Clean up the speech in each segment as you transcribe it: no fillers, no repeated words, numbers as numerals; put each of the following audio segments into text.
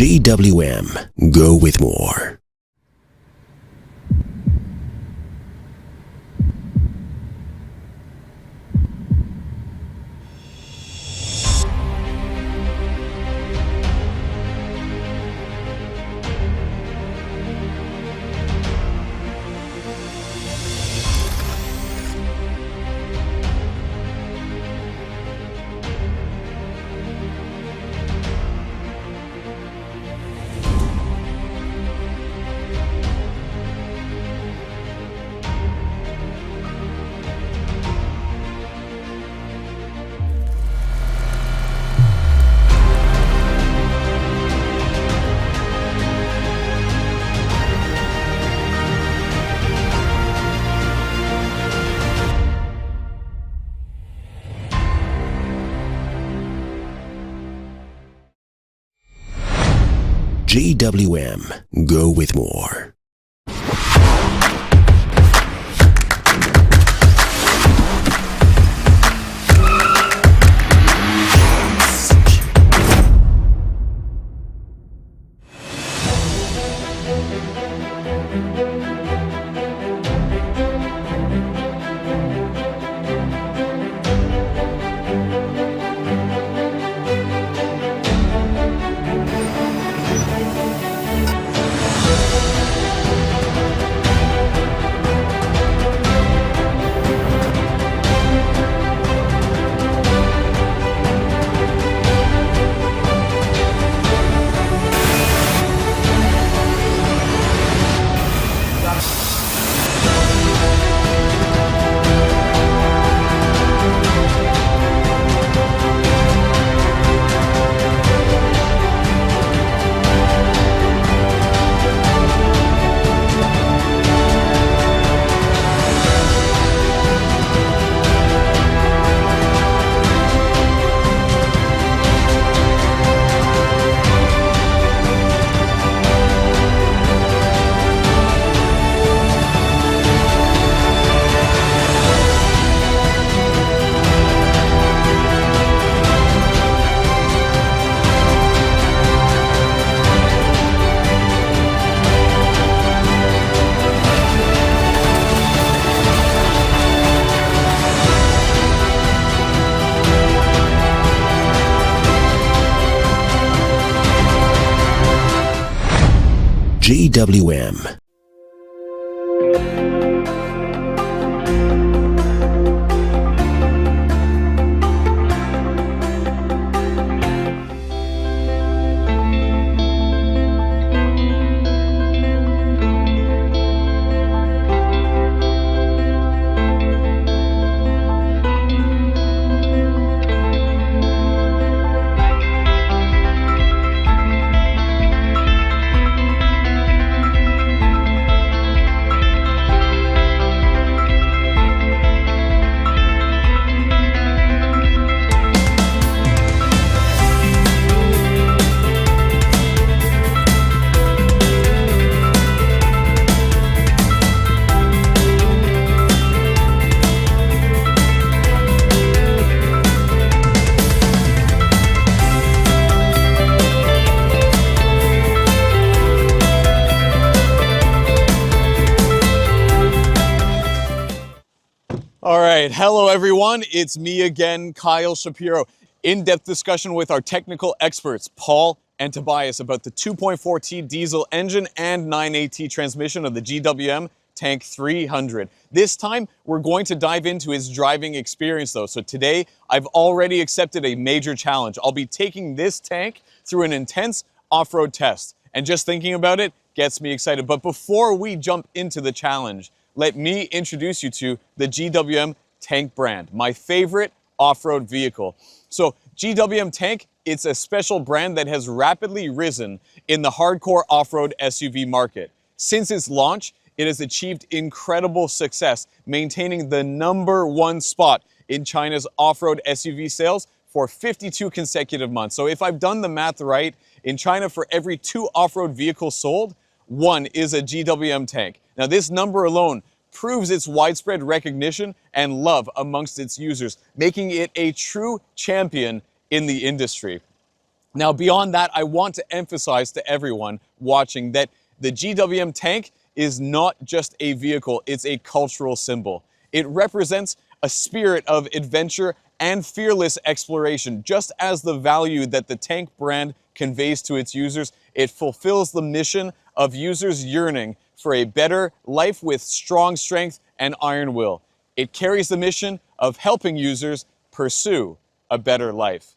GWM. Go with more. GWM. Go with more. GWM. All right, hello everyone. It's me again, Kyle Shapiro. In-depth discussion with our technical experts, Paul and Tobias, about the 2.4T diesel engine and 9AT transmission of the GWM Tank 300. This time, we're going to dive into his driving experience though. So today, I've already accepted a major challenge. I'll be taking this tank through an intense off-road test. And just thinking about it gets me excited. But before we jump into the challenge, let me introduce you to the GWM Tank brand, my favorite off-road vehicle. So GWM Tank, it's a special brand that has rapidly risen in the hardcore off-road SUV market. Since its launch, it has achieved incredible success, maintaining the #1 spot in China's off-road SUV sales for 52 consecutive months. So if I've done the math right, in China, for every 2 off-road vehicles sold, 1 is a GWM Tank. Now, this number alone proves its widespread recognition and love amongst its users, making it a true champion in the industry. Now, beyond that, I want to emphasize to everyone watching that the GWM Tank is not just a vehicle, it's a cultural symbol. It represents a spirit of adventure and fearless exploration. Just as the value that the Tank brand conveys to its users, it fulfills the mission of users yearning for a better life with strong strength and iron will. It carries the mission of helping users pursue a better life.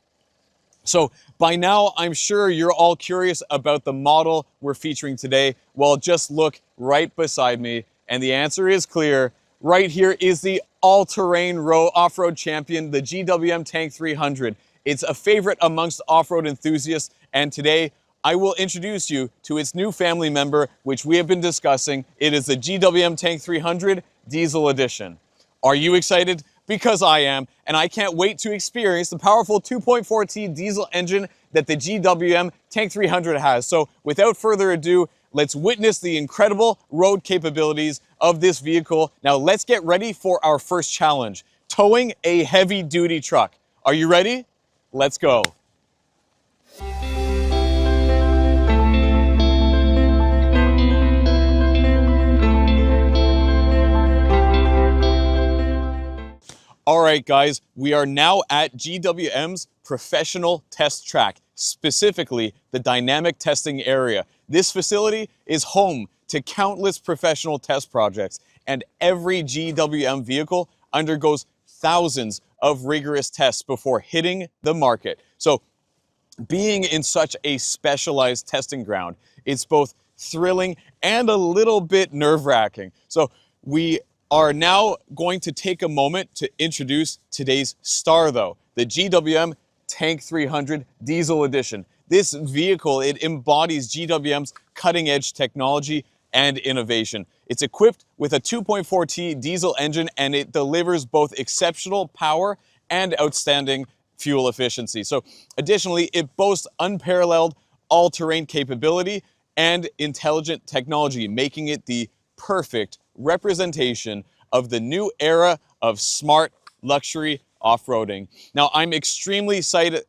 So by now, I'm sure you're all curious about the model we're featuring today. Well, just look right beside me, and the answer is clear. Right here is the all-terrain off-road champion, the GWM Tank 300. It's a favorite amongst off-road enthusiasts, and today I will introduce you to its new family member, which we have been discussing. It is the GWM Tank 300 Diesel Edition. Are you excited? Because I am, and I can't wait to experience the powerful 2.4T diesel engine that the GWM Tank 300 has. So without further ado, let's witness the incredible road capabilities of this vehicle. Now let's get ready for our first challenge, towing a heavy-duty truck. Are you ready? Let's go. All right, guys, we are now at GWM's professional test track, specifically the dynamic testing area. This facility is home to countless professional test projects, and every GWM vehicle undergoes thousands of rigorous tests before hitting the market. So being in such a specialized testing ground, it's both thrilling and a little bit nerve-wracking. So we are now going to take a moment to introduce today's star, though, the GWM Tank 300 Diesel Edition. This vehicle, it embodies GWM's cutting-edge technology and innovation. It's equipped with a 2.4T diesel engine, and it delivers both exceptional power and outstanding fuel efficiency. So additionally, it boasts unparalleled all-terrain capability and intelligent technology, making it the perfect representation of the new era of smart luxury off-roading. Now, I'm extremely excited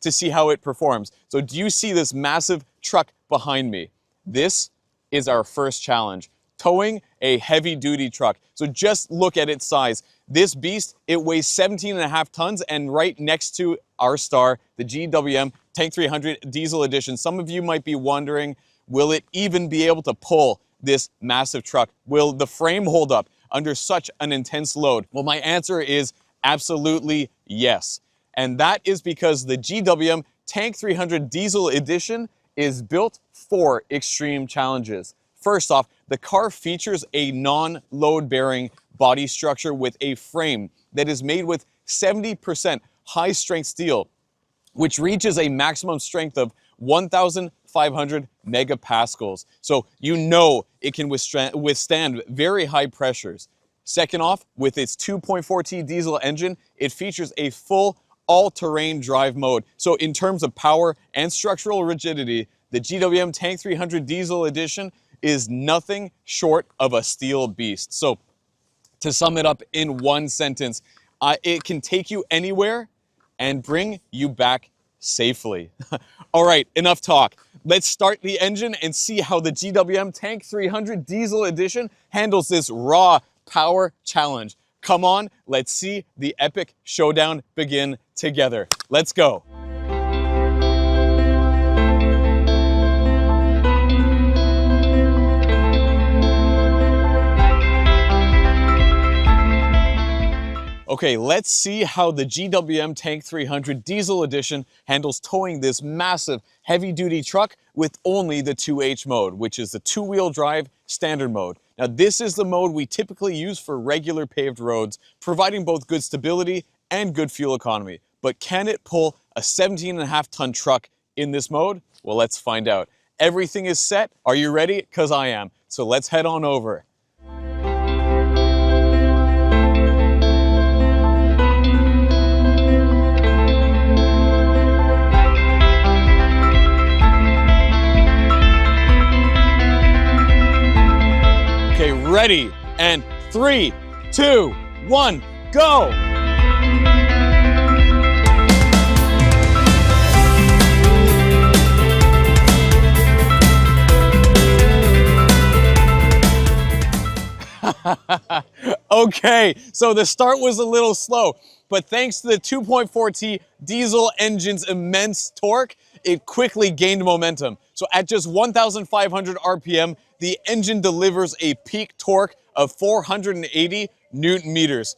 to see how it performs. So do you see this massive truck behind me? This is our first challenge, towing a heavy-duty truck. So just look at its size. This beast, it weighs 17.5 tons, and right next to our star, the GWM Tank 300 Diesel Edition, some of you might be wondering, will it even be able to pull this massive truck? Will the frame hold up under such an intense load? Well, my answer is absolutely yes. And that is because the GWM Tank 300 Diesel Edition is built for extreme challenges. First off, the car features a non-load-bearing body structure with a frame that is made with 70% high-strength steel, which reaches a maximum strength of 1,500 megapascals. So you know it can withstand very high pressures. Second off, with its 2.4T diesel engine, it features a full all-terrain drive mode. So in terms of power and structural rigidity, the GWM Tank 300 Diesel Edition is nothing short of a steel beast. So to sum it up in one sentence, it can take you anywhere and bring you back safely. All right, enough talk. Let's start the engine and see how the GWM Tank 300 Diesel Edition handles this raw power challenge. Come on, let's see the epic showdown begin together. Let's go. Okay, let's see how the GWM Tank 300 Diesel Edition handles towing this massive heavy-duty truck with only the 2H mode, which is the two-wheel drive standard mode. Now, this is the mode we typically use for regular paved roads, providing both good stability and good fuel economy. But can it pull a 17.5-ton truck in this mode? Well, let's find out. Everything is set. Are you ready? Because I am. So let's head on over. Okay, ready, and 3, 2, 1, go! Okay, so the start was a little slow, but thanks to the 2.4T diesel engine's immense torque, it quickly gained momentum. So at just 1,500 RPM, the engine delivers a peak torque of 480 Newton meters,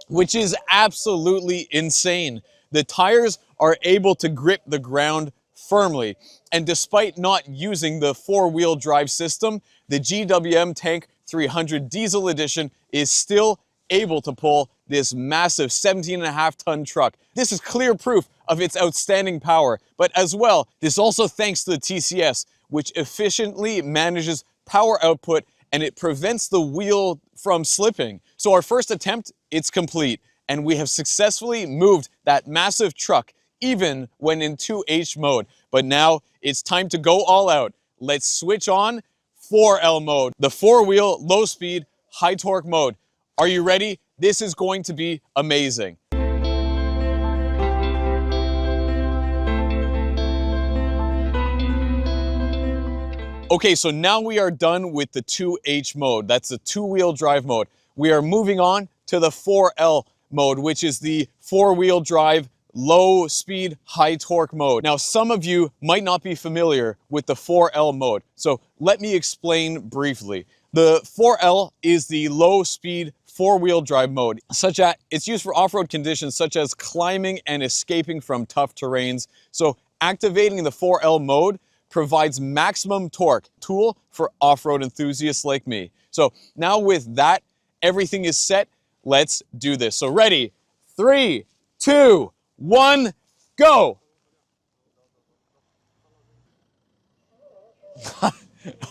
which is absolutely insane. The tires are able to grip the ground firmly, and despite not using the four-wheel drive system, the GWM Tank 300 Diesel Edition is still able to pull this massive 17.5-ton truck. This is clear proof of its outstanding power, but as well, this also thanks to the TCS, which efficiently manages power output and it prevents the wheel from slipping. So our first attempt, it's complete, and we have successfully moved that massive truck even when in 2H mode. But now it's time to go all out. Let's switch on 4L mode, the four-wheel, low-speed, high-torque mode. Are you ready? This is going to be amazing. Okay, so now we are done with the 2H mode. That's the two-wheel drive mode. We are moving on to the 4L mode, which is the four-wheel drive, low-speed, high-torque mode. Now, some of you might not be familiar with the 4L mode, so let me explain briefly. The 4L is the low-speed, four-wheel drive mode, such as it's used for off-road conditions such as climbing and escaping from tough terrains. So activating the 4L mode provides maximum torque, tool for off-road enthusiasts like me. So now with that, everything is set. Let's do this. So ready? 3, 2, 1, go!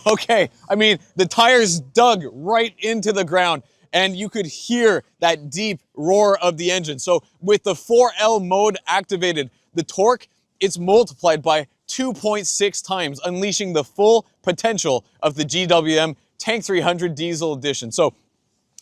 Okay, I mean, the tires dug right into the ground and you could hear that deep roar of the engine. So with the 4L mode activated, the torque, it's multiplied by 2.6 times, unleashing the full potential of the GWM Tank 300 Diesel Edition. So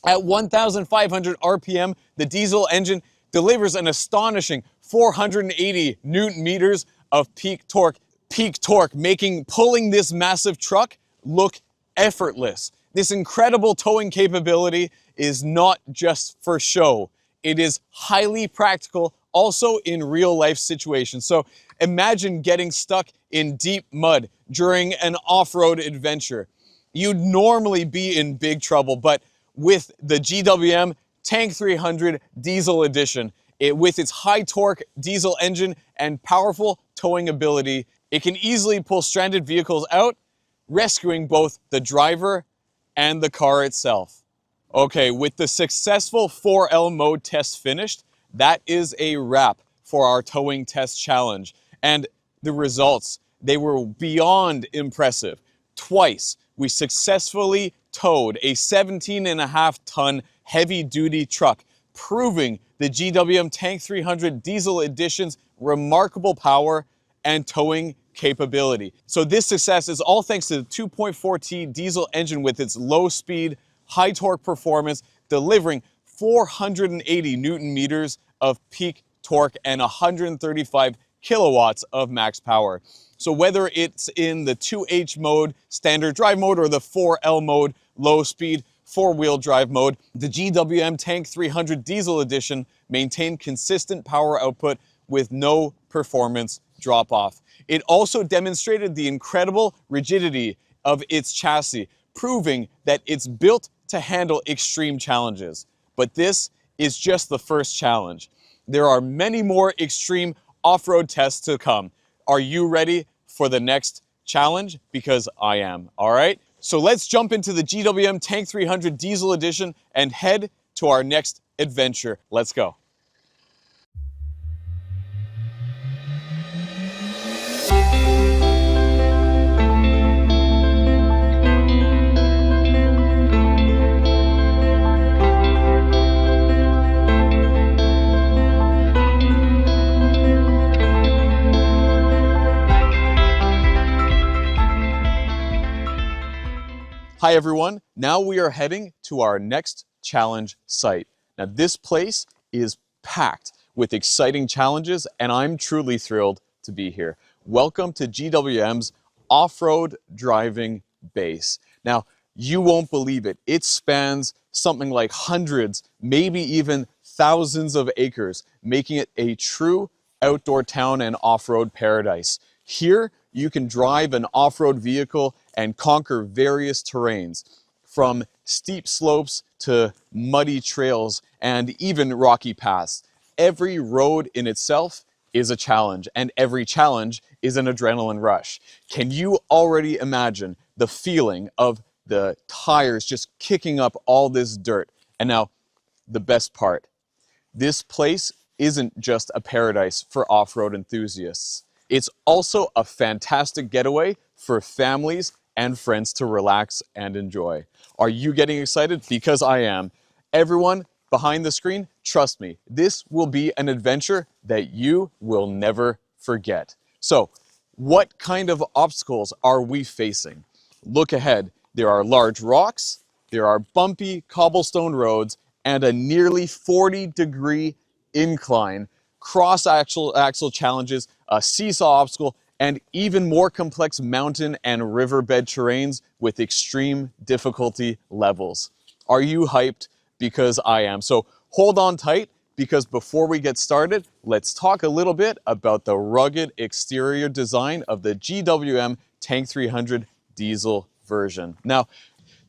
at 1,500 RPM, the diesel engine delivers an astonishing 480 Newton meters of peak torque, making pulling this massive truck look effortless. This incredible towing capability is not just for show. It is highly practical, also in real life situations. So imagine getting stuck in deep mud during an off-road adventure. You'd normally be in big trouble, but with the GWM Tank 300 Diesel Edition, with its high torque diesel engine and powerful towing ability, it can easily pull stranded vehicles out, rescuing both the driver and the car itself. Okay, with the successful 4L mode test finished, that is a wrap for our towing test challenge. And the results, they were beyond impressive. Twice, we successfully towed a 17.5-ton heavy-duty truck, proving the GWM Tank 300 Diesel Edition's remarkable power and towing capability. So this success is all thanks to the 2.4T diesel engine with its low-speed, high-torque performance, delivering 480 Newton meters of peak torque and 135 kilowatts of max power. So whether it's in the 2H mode, standard drive mode, or the 4L mode, low speed, four-wheel drive mode, the GWM Tank 300 Diesel Edition maintained consistent power output with no performance drop-off. It also demonstrated the incredible rigidity of its chassis, proving that it's built to handle extreme challenges. But this is just the first challenge. There are many more extreme off-road tests to come. Are you ready for the next challenge? Because I am, all right? So let's jump into the GWM Tank 300 Diesel Edition and head to our next adventure. Let's go. Hi everyone, now we are heading to our next challenge site. Now this place is packed with exciting challenges and I'm truly thrilled to be here. Welcome to GWM's off-road driving base. Now You won't believe it. It spans something like hundreds, maybe even thousands of acres, making it a true outdoor town and off-road paradise. Here, you can drive an off-road vehicle and conquer various terrains, from steep slopes to muddy trails and even rocky paths. Every road in itself is a challenge, and every challenge is an adrenaline rush. Can you already imagine the feeling of the tires just kicking up all this dirt? And now, the best part. This place isn't just a paradise for off-road enthusiasts. It's also a fantastic getaway for families and friends to relax and enjoy. Are you getting excited? Because I am. Everyone behind the screen, trust me, this will be an adventure that you will never forget. So, what kind of obstacles are we facing? Look ahead. There are large rocks, there are bumpy cobblestone roads, and a nearly 40-degree incline, cross-axle challenges, a seesaw obstacle, and even more complex mountain and riverbed terrains with extreme difficulty levels. Are you hyped? Because I am. So hold on tight, because before we get started, let's talk a little bit about the rugged exterior design of the GWM Tank 300 diesel version. Now,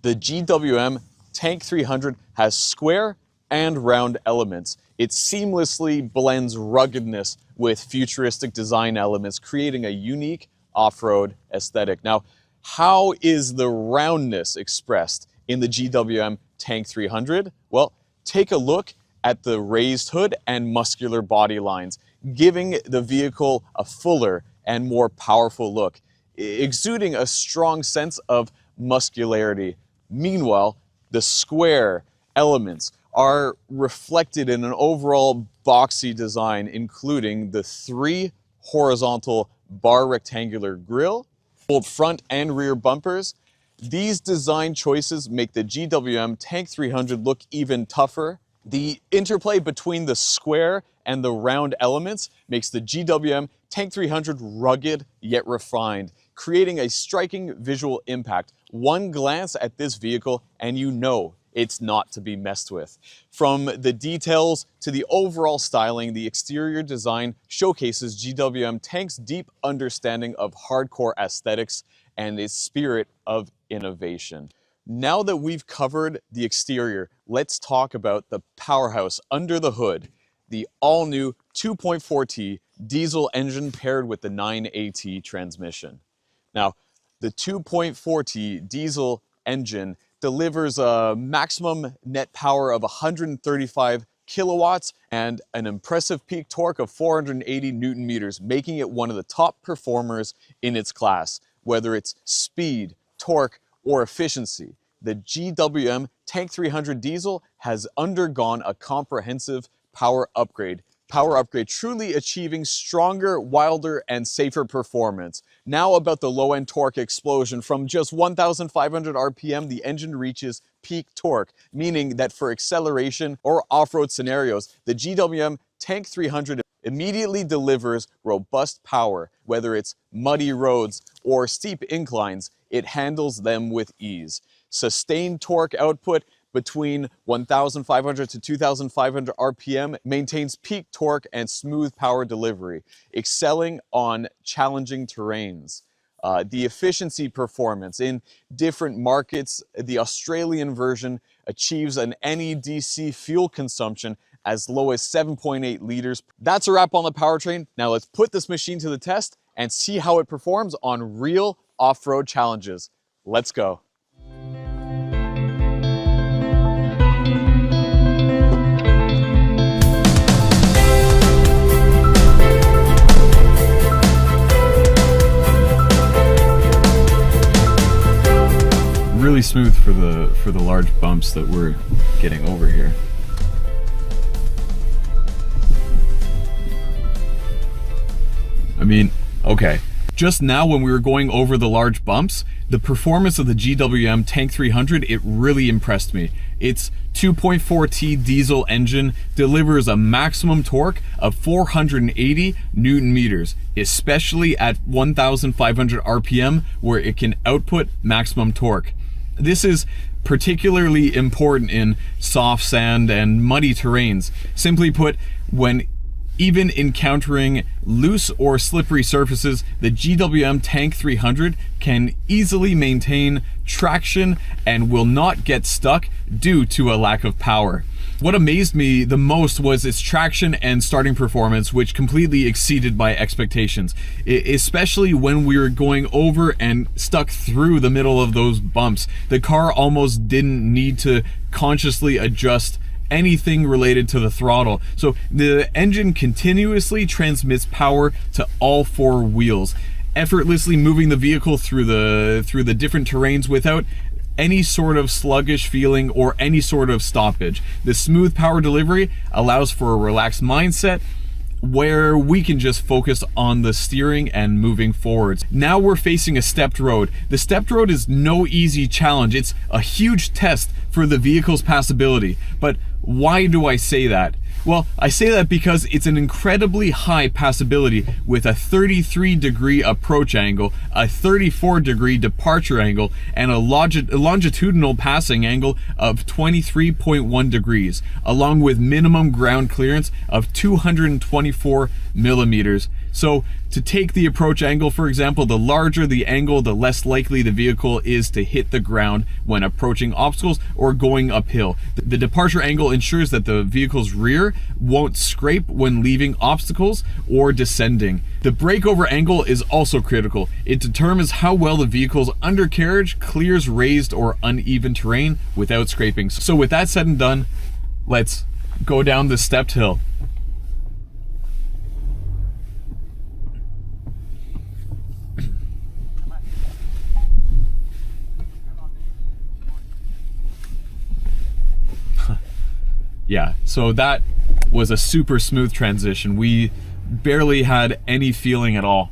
the GWM Tank 300 has square and round elements. It seamlessly blends ruggedness with futuristic design elements, creating a unique off-road aesthetic. Now, how is the roundness expressed in the GWM Tank 300? Well, take a look at the raised hood and muscular body lines, giving the vehicle a fuller and more powerful look, exuding a strong sense of muscularity. Meanwhile, the square elements are reflected in an overall boxy design, including the 3 horizontal bar rectangular grille, both front and rear bumpers. These design choices make the GWM Tank 300 look even tougher. The interplay between the square and the round elements makes the GWM Tank 300 rugged yet refined, creating a striking visual impact. One glance at this vehicle and you know it's not to be messed with. From the details to the overall styling, the exterior design showcases GWM Tank's deep understanding of hardcore aesthetics and its spirit of innovation. Now that we've covered the exterior, let's talk about the powerhouse under the hood, the all-new 2.4T diesel engine paired with the 9AT transmission. Now, the 2.4T diesel engine delivers a maximum net power of 135 kilowatts and an impressive peak torque of 480 Newton meters, making it one of the top performers in its class. Whether it's speed, torque, or efficiency, the GWM Tank 300 diesel has undergone a comprehensive power upgrade, truly achieving stronger, wilder, and safer performance. Now about the low-end torque explosion. From just 1,500 RPM, the engine reaches peak torque, meaning that for acceleration or off-road scenarios, the GWM Tank 300 immediately delivers robust power. Whether it's muddy roads or steep inclines, it handles them with ease. Sustained torque output between 1,500 to 2,500 RPM maintains peak torque and smooth power delivery, excelling on challenging terrains. The efficiency performance in different markets, the Australian version achieves an NEDC fuel consumption as low as 7.8 liters. That's a wrap on the powertrain. Now let's put this machine to the test and see how it performs on real off-road challenges. Let's go. Really smooth for the large bumps that we're getting over here. I mean, okay, just now when we were going over the large bumps, the performance of the GWM Tank 300, it really impressed me. Its 2.4T diesel engine delivers a maximum torque of 480 Newton meters, especially at 1,500 RPM, where it can output maximum torque. This is particularly important in soft sand and muddy terrains. Simply put, when even encountering loose or slippery surfaces, the GWM Tank 300 can easily maintain traction and will not get stuck due to a lack of power. What amazed me the most was its traction and starting performance, which completely exceeded my expectations, especially when we were going over and stuck through the middle of those bumps. The car almost didn't need to consciously adjust anything related to the throttle. So the engine continuously transmits power to all four wheels, effortlessly moving the vehicle through the different terrains without any sort of sluggish feeling or any sort of stoppage. The smooth power delivery allows for a relaxed mindset where we can just focus on the steering and moving forwards. Now we're facing a stepped road. The stepped road is no easy challenge. It's a huge test for the vehicle's passability. But why do I say that? Well, I say that because it's an incredibly high passability with a 33-degree approach angle, a 34-degree departure angle, and a longitudinal passing angle of 23.1 degrees, along with minimum ground clearance of 224 millimeters. So to take the approach angle, for example, the larger the angle, the less likely the vehicle is to hit the ground when approaching obstacles or going uphill. The departure angle ensures that the vehicle's rear won't scrape when leaving obstacles or descending. The breakover angle is also critical. It determines how well the vehicle's undercarriage clears raised or uneven terrain without scraping. So with that said and done, let's go down this stepped hill. Yeah, so that was a super smooth transition. We barely had any feeling at all.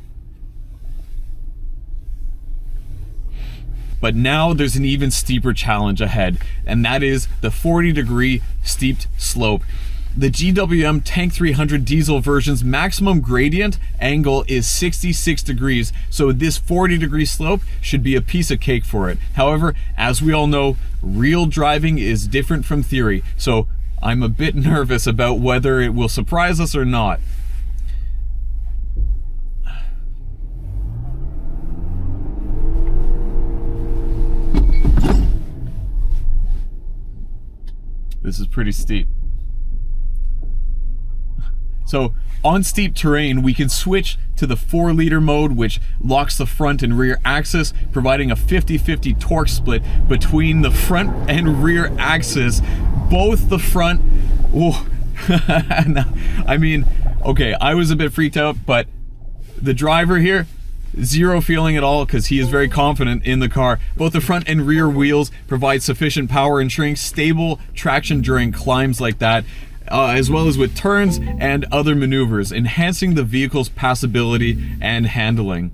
But now there's an even steeper challenge ahead, and that is the 40-degree steeped slope. The GWM Tank 300 diesel version's maximum gradient angle is 66 degrees, so this 40-degree slope should be a piece of cake for it. However, as we all know, real driving is different from theory, so I'm a bit nervous about whether it will surprise us or not. This is pretty steep. So on steep terrain, we can switch to the 4-liter mode, which locks the front and rear axis, providing a 50-50 torque split between the front and rear axis. Both the front, oh, I mean, okay, I was a bit freaked out, but the driver here, zero feeling at all because he is very confident in the car. Both the front and rear wheels provide sufficient power, ensuring stable traction during climbs like that, as well as with turns and other maneuvers, enhancing the vehicle's passability and handling.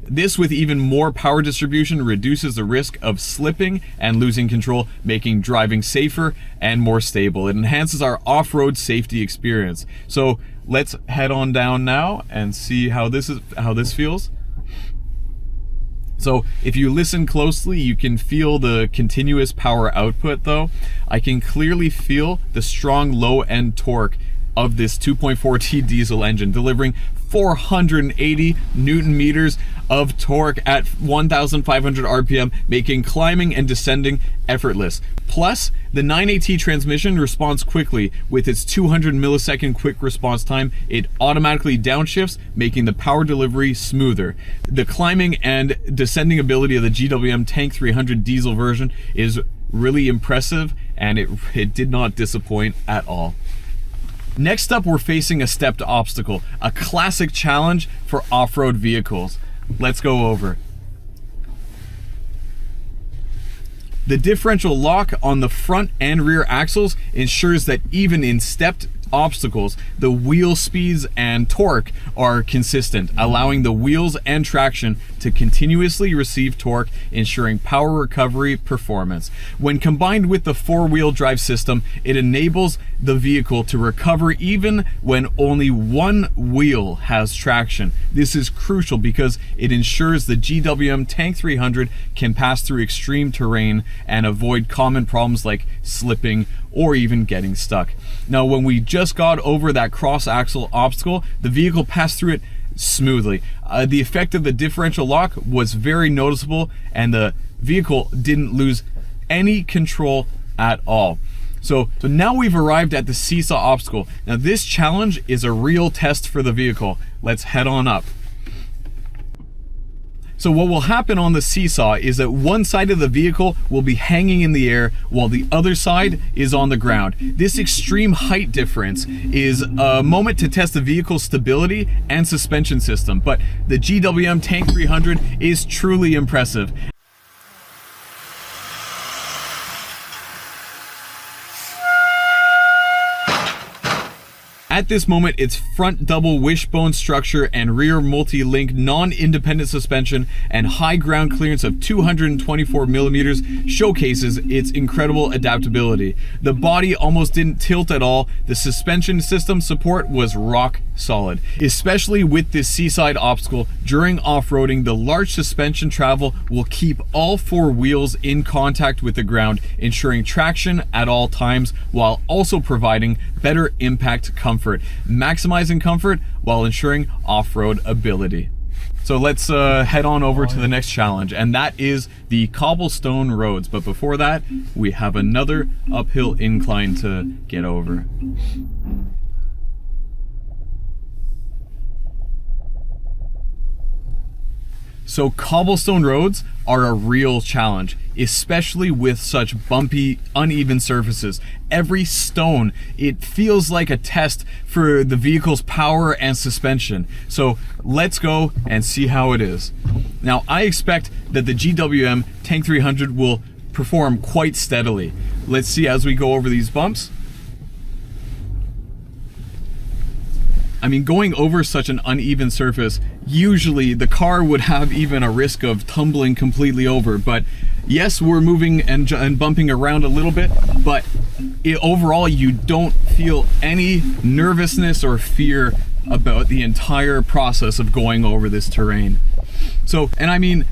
This, with even more power distribution, reduces the risk of slipping and losing control, making driving safer and more stable. It enhances our off-road safety experience. So let's head on down now and see how this feels. So if you listen closely, you can feel the continuous power output though. I can clearly feel the strong low-end torque of this 2.4T diesel engine, delivering 480 Newton meters of torque at 1,500 RPM, making climbing and descending effortless. Plus, the 9AT transmission responds quickly. With its 200 millisecond quick response time, it automatically downshifts, making the power delivery smoother. The climbing and descending ability of the GWM Tank 300 diesel version is really impressive, and it did not disappoint at all. Next up, we're facing a stepped obstacle, a classic challenge for off-road vehicles. Let's go over. The differential lock on the front and rear axles ensures that even in stepped obstacles, the wheel speeds and torque are consistent, allowing the wheels and traction to continuously receive torque, ensuring power recovery performance. When combined with the four-wheel drive system, it enables the vehicle to recover even when only one wheel has traction. This is crucial because it ensures the GWM Tank 300 can pass through extreme terrain and avoid common problems like slipping or even getting stuck. Now, when we just got over that cross-axle obstacle, the vehicle passed through it smoothly. The effect of the differential lock was very noticeable, and the vehicle didn't lose any control at all. So now we've arrived at the seesaw obstacle. Now this challenge is a real test for the vehicle. Let's head on up. So what will happen on the seesaw is that one side of the vehicle will be hanging in the air while the other side is on the ground. This extreme height difference is a moment to test the vehicle's stability and suspension system, but the GWM Tank 300 is truly impressive. At this moment, its front double wishbone structure and rear multi-link non-independent suspension and high ground clearance of 224 millimeters showcases its incredible adaptability. The body almost didn't tilt at all. The suspension system support was rock solid. Especially with this seaside obstacle, during off-roading, the large suspension travel will keep all four wheels in contact with the ground, ensuring traction at all times while also providing better impact comfort, maximizing comfort while ensuring off-road ability. So let's head on over to the next challenge, and that is the cobblestone roads. But before that, we have another uphill incline to get over. So cobblestone roads are a real challenge, especially with such bumpy, uneven surfaces. Every stone, it feels like a test for the vehicle's power and suspension. So let's go and see how it is. Now, I expect that the GWM Tank 300 will perform quite steadily. Let's see as we go over these bumps. I mean, going over such an uneven surface, usually the car would have even a risk of tumbling completely over. But yes, we're moving and bumping around a little bit, but overall you don't feel any nervousness or fear about the entire process of going over this terrain. So, and I mean,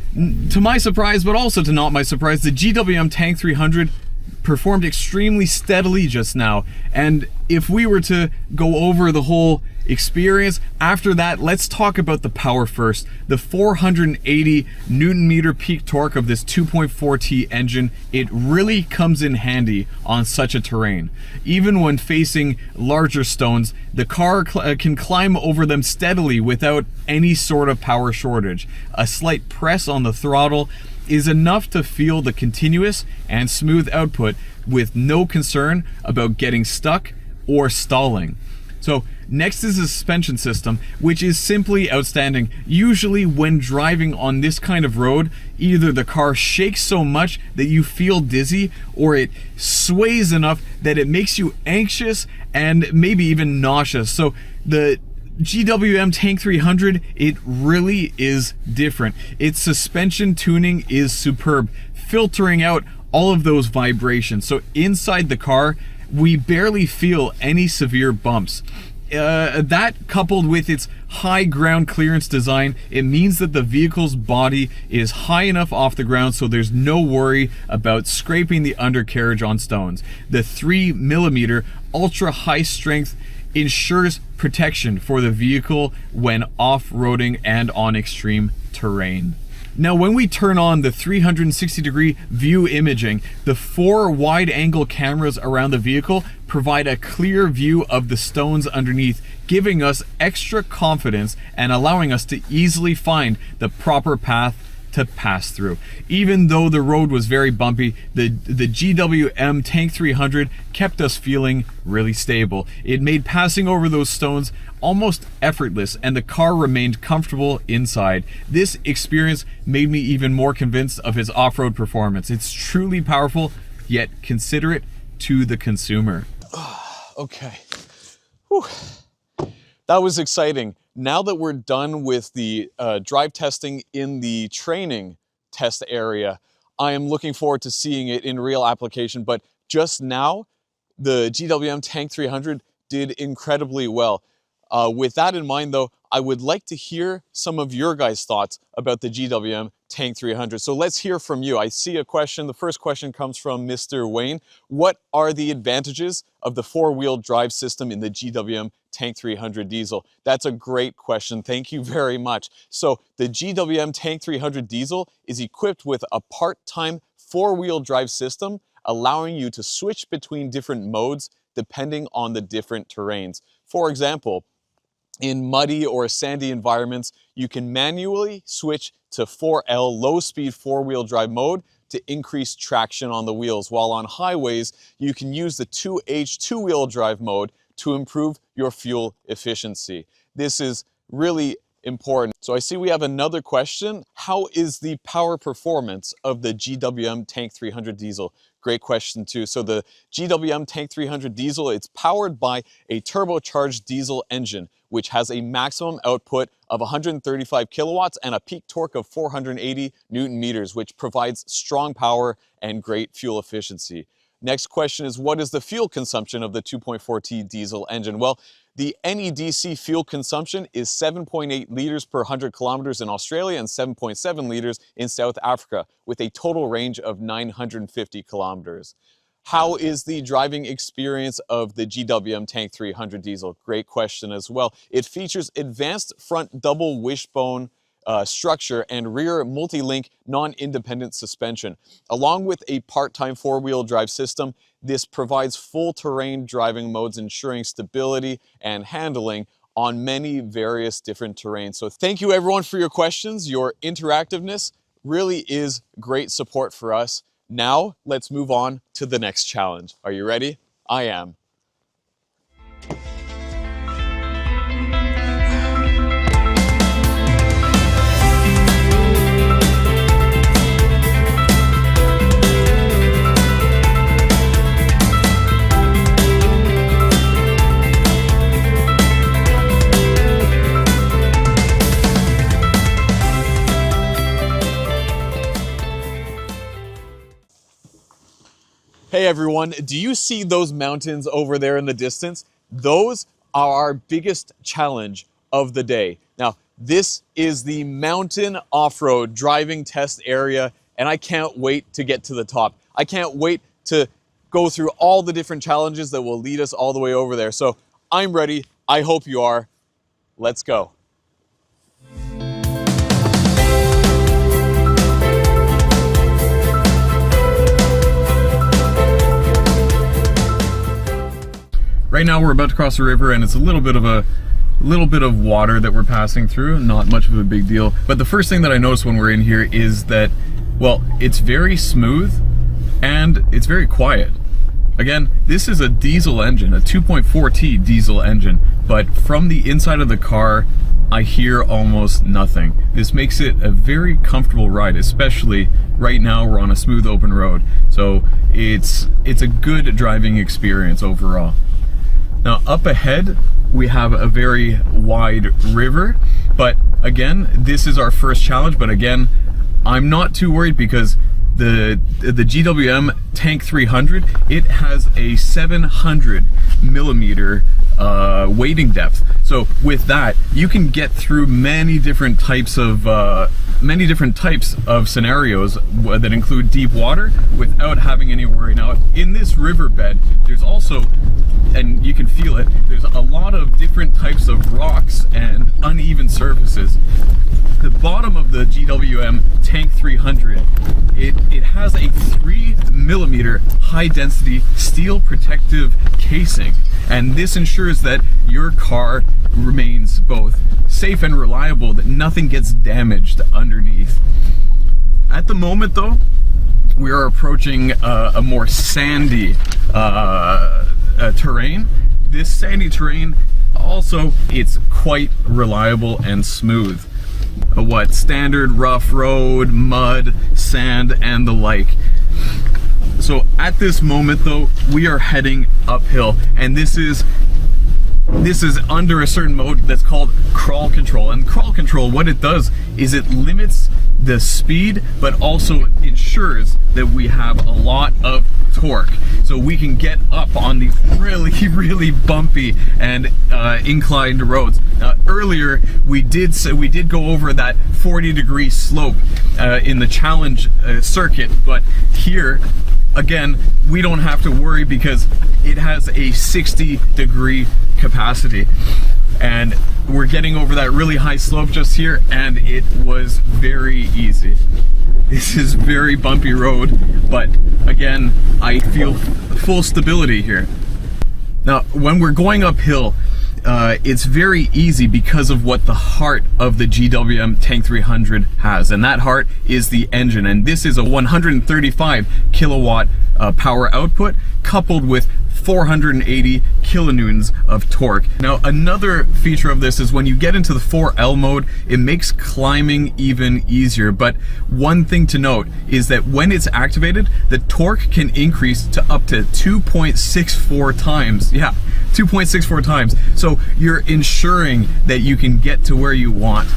to my surprise, but also to not my surprise, the GWM Tank 300 performed extremely steadily just now. And if we were to go over the whole experience after that, let's talk about the power first. The 480 Newton meter peak torque of this 2.4T engine, it really comes in handy on such a terrain. Even when facing larger stones, the car can climb over them steadily without any sort of power shortage. A slight press on the throttle is enough to feel the continuous and smooth output with no concern about getting stuck or stalling. So next is the suspension system, which is simply outstanding. Usually when driving on this kind of road, either the car shakes so much that you feel dizzy, or it sways enough that it makes you anxious and maybe even nauseous. So the GWM Tank 300, it really is different. Its suspension tuning is superb, filtering out all of those vibrations. So inside the car, we barely feel any severe bumps. That coupled with its high ground clearance design, it means that the vehicle's body is high enough off the ground so there's no worry about scraping the undercarriage on stones. The 3mm ultra high strength ensures protection for the vehicle when off-roading and on extreme terrain. Now, when we turn on the 360-degree view imaging, the 4 wide-angle cameras around the vehicle provide a clear view of the stones underneath, giving us extra confidence and allowing us to easily find the proper path to pass through. Even though the road was very bumpy, the GWM Tank 300 kept us feeling really stable. It made passing over those stones almost effortless, and the car remained comfortable inside. This experience made me even more convinced of its off-road performance. It's truly powerful, yet considerate to the consumer. Okay. Whew. That was exciting. now that we're done with the drive testing in the training test area, I am looking forward to seeing it in real application. But just now, the GWM Tank 300 did incredibly well. With that in mind, though, I would like to hear some of your guys' thoughts about the GWM Tank 300. So let's hear from you. I see a question. The first question comes from Mr. Wayne. What are the advantages of the four-wheel drive system in the GWM Tank 300 diesel? That's a great question. Thank you very much. So the GWM Tank 300 diesel is equipped with a part-time four-wheel drive system, allowing you to switch between different modes depending on the different terrains. For example, in muddy or sandy environments, you can manually switch to 4L low-speed four-wheel drive mode to increase traction on the wheels, while on highways, you can use the 2H two-wheel drive mode to improve your fuel efficiency. This is really important. So I see we have another question. How is the power performance of the GWM Tank 300 diesel? Great question too. So the GWM Tank 300 diesel, it's powered by a turbocharged diesel engine, which has a maximum output of 135 kilowatts and a peak torque of 480 Newton meters, which provides strong power and great fuel efficiency. Next question is, what is the fuel consumption of the 2.4T diesel engine? Well, the NEDC fuel consumption is 7.8 liters per 100 kilometers in Australia and 7.7 liters in South Africa, with a total range of 950 kilometers. How is the driving experience of the GWM Tank 300 diesel? Great question as well. It features advanced front double wishbone structure and rear multi-link non-independent suspension. Along with a part-time four-wheel drive system, this provides full terrain driving modes, ensuring stability and handling on many various different terrains. So thank you everyone for your questions. Your interactiveness really is great support for us. Now let's move on to the next challenge. Are you ready? I am. Hey everyone, do you see those mountains over there in the distance? Those are our biggest challenge of the day. Now, this is the mountain off-road driving test area, and I can't wait to get to the top. I can't wait to go through all the different challenges that will lead us all the way over there. So I'm ready. I hope you are. Let's go. Right now we're about to cross the river, and it's a little bit of water that we're passing through, not much of a big deal. But the first thing that I noticed when we're in here is that, well, it's very smooth and it's very quiet. Again, this is a diesel engine, a 2.4T diesel engine, but from the inside of the car, I hear almost nothing. This makes it a very comfortable ride, especially right now we're on a smooth open road. So it's a good driving experience overall. Now up ahead, we have a very wide river, but again, this is our first challenge, but again, I'm not too worried because the GWM Tank 300, it has a 700 millimeter wading depth. So with that, you can get through many different types of scenarios that include deep water without having any worry. Now, in this riverbed, there's also, and you can feel it, there's a lot of different types of rocks and uneven surfaces. The bottom of the GWM Tank 300, it has a 3 millimeter high density steel protective casing, and this ensures that your car remains both safe and reliable, that nothing gets damaged underneath. At the moment though, we are approaching a more sandy terrain. This sandy terrain also, it's quite reliable and smooth. What standard rough road, mud, sand, and the like. So at this moment though, we are heading uphill, and this is this is under a certain mode that's called crawl control. And crawl control, what it does is it limits the speed, but also ensures that we have a lot of torque. So we can get up on these really bumpy and inclined roads. Now, earlier we did go over that 40-degree slope in the challenge circuit, but here again we don't have to worry because it has a 60-degree capacity, and we're getting over that really high slope just here, and it was very easy. This is very bumpy road, but again, I feel full stability here. Now, when we're going uphill, it's very easy because of what the heart of the GWM Tank 300 has, and that heart is the engine, and this is a 135 kilowatt power output coupled with 480 kilonewtons of torque. Now, another feature of this is when you get into the 4L mode, it makes climbing even easier. But one thing to note is that when it's activated, the torque can increase to up to 2.64 times. Yeah, 2.64 times. So you're ensuring that you can get to where you want.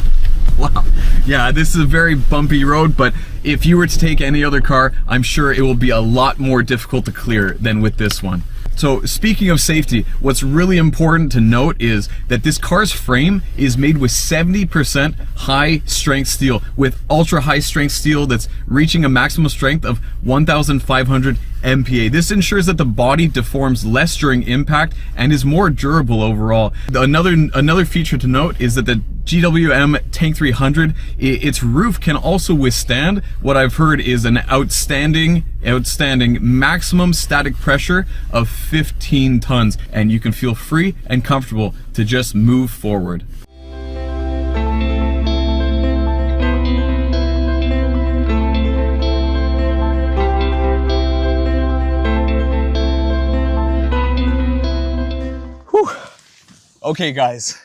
Wow. Yeah, this is a very bumpy road, but if you were to take any other car, I'm sure it will be a lot more difficult to clear than with this one. So speaking of safety, what's really important to note is that this car's frame is made with 70% high strength steel, with ultra high strength steel that's reaching a maximum strength of 1,500 MPa. This ensures that the body deforms less during impact and is more durable overall. Another feature to note is that the GWM Tank 300, its roof can also withstand what I've heard is an outstanding maximum static pressure of 15 tons, and you can feel free and comfortable to just move forward. Whew. Okay, guys.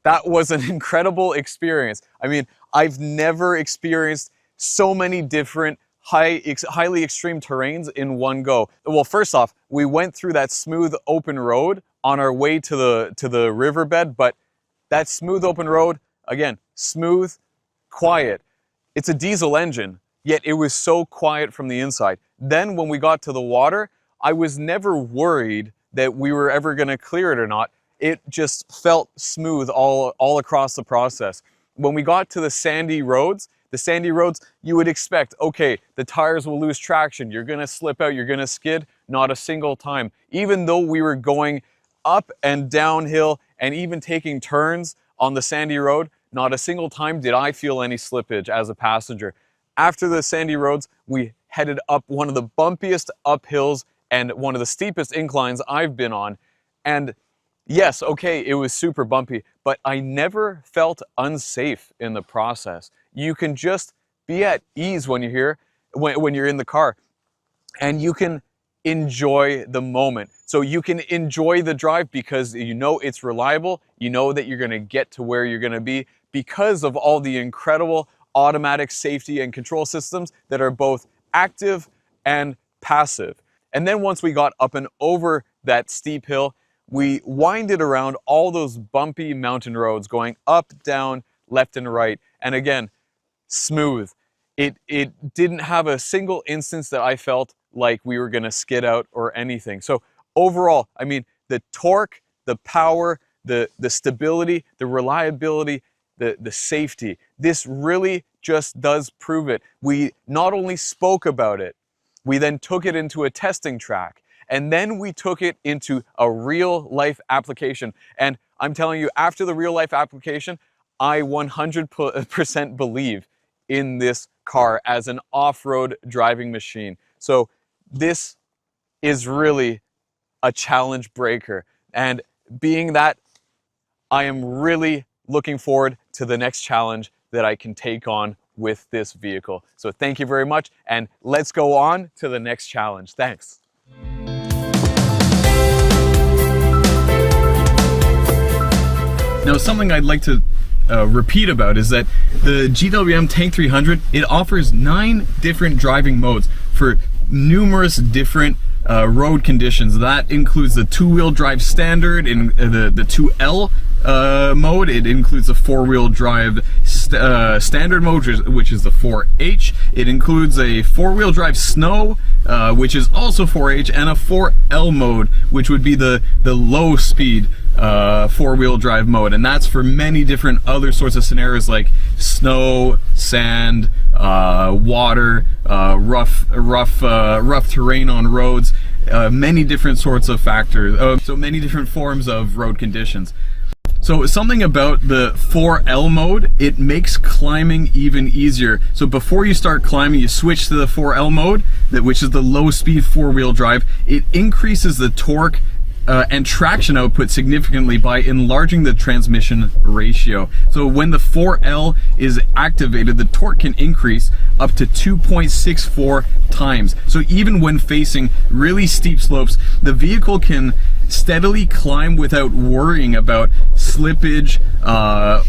That was an incredible experience. I mean, I've never experienced so many different highly extreme terrains in one go. Well, first off, we went through that smooth open road on our way to the riverbed, but that smooth open road, again, smooth, quiet. It's a diesel engine, yet it was so quiet from the inside. Then when we got to the water, I was never worried that we were ever gonna clear it or not. It just felt smooth all across the process. When we got to the sandy roads, you would expect, okay, the tires will lose traction, you're gonna slip out, you're gonna skid. Not a single time. Even though we were going up and downhill and even taking turns on the sandy road, not a single time did I feel any slippage as a passenger. After the sandy roads, we headed up one of the bumpiest uphills and one of the steepest inclines I've been on. And yes, okay, it was super bumpy, but I never felt unsafe in the process. You can just be at ease when you're here, when you're in the car, and you can enjoy the moment. So you can enjoy the drive because you know it's reliable, you know that you're gonna get to where you're gonna be because of all the incredible automatic safety and control systems that are both active and passive. And then once we got up and over that steep hill, we winded around all those bumpy mountain roads going up, down, left and right. And again, smooth. It didn't have a single instance that I felt like we were gonna skid out or anything. So overall, I mean, the torque, the power, the stability, the reliability, the safety, this really just does prove it. We not only spoke about it, we then took it into a testing track. And then we took it into a real life application. And I'm telling you, after the real life application, I 100% believe in this car as an off-road driving machine. So this is really a challenge breaker. And being that, I am really looking forward to the next challenge that I can take on with this vehicle. So thank you very much, and let's go on to the next challenge. Thanks. Now, something I'd like to repeat about is that the GWM Tank 300, it offers 9 different driving modes for numerous different road conditions. That includes the two-wheel drive standard in the 2L mode. It includes the four-wheel drive standard mode, which is the 4H. It includes a four-wheel drive snow, which is also 4H, and a 4L mode, which would be the low-speed four-wheel drive mode. And that's for many different other sorts of scenarios like snow, sand, water, rough terrain on roads, many different sorts of factors, so many different forms of road conditions. So something about the 4L mode, it makes climbing even easier. So before you start climbing, you switch to the 4L mode, which is the low speed four-wheel drive. It increases the torque and traction output significantly by enlarging the transmission ratio. So when the 4L is activated, the torque can increase up to 2.64 times. So even when facing really steep slopes, the vehicle can steadily climb without worrying about slippage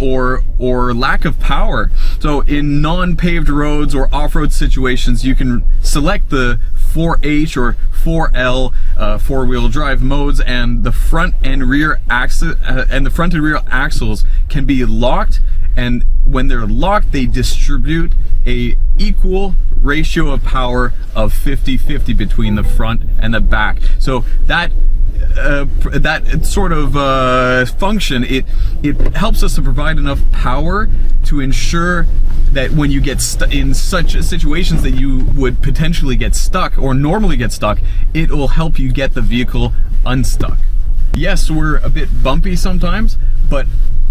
or lack of power. So in non-paved roads or off-road situations, you can select the 4H or 4L four-wheel drive modes, and the front and rear axles can be locked, and when they're locked, they distribute a equal ratio of power of 50-50 between the front and the back. So that sort of function, it helps us to provide enough power to ensure that when you get in such situations that you would potentially get stuck or normally get stuck, it will help you get the vehicle unstuck. Yes, we're a bit bumpy sometimes, but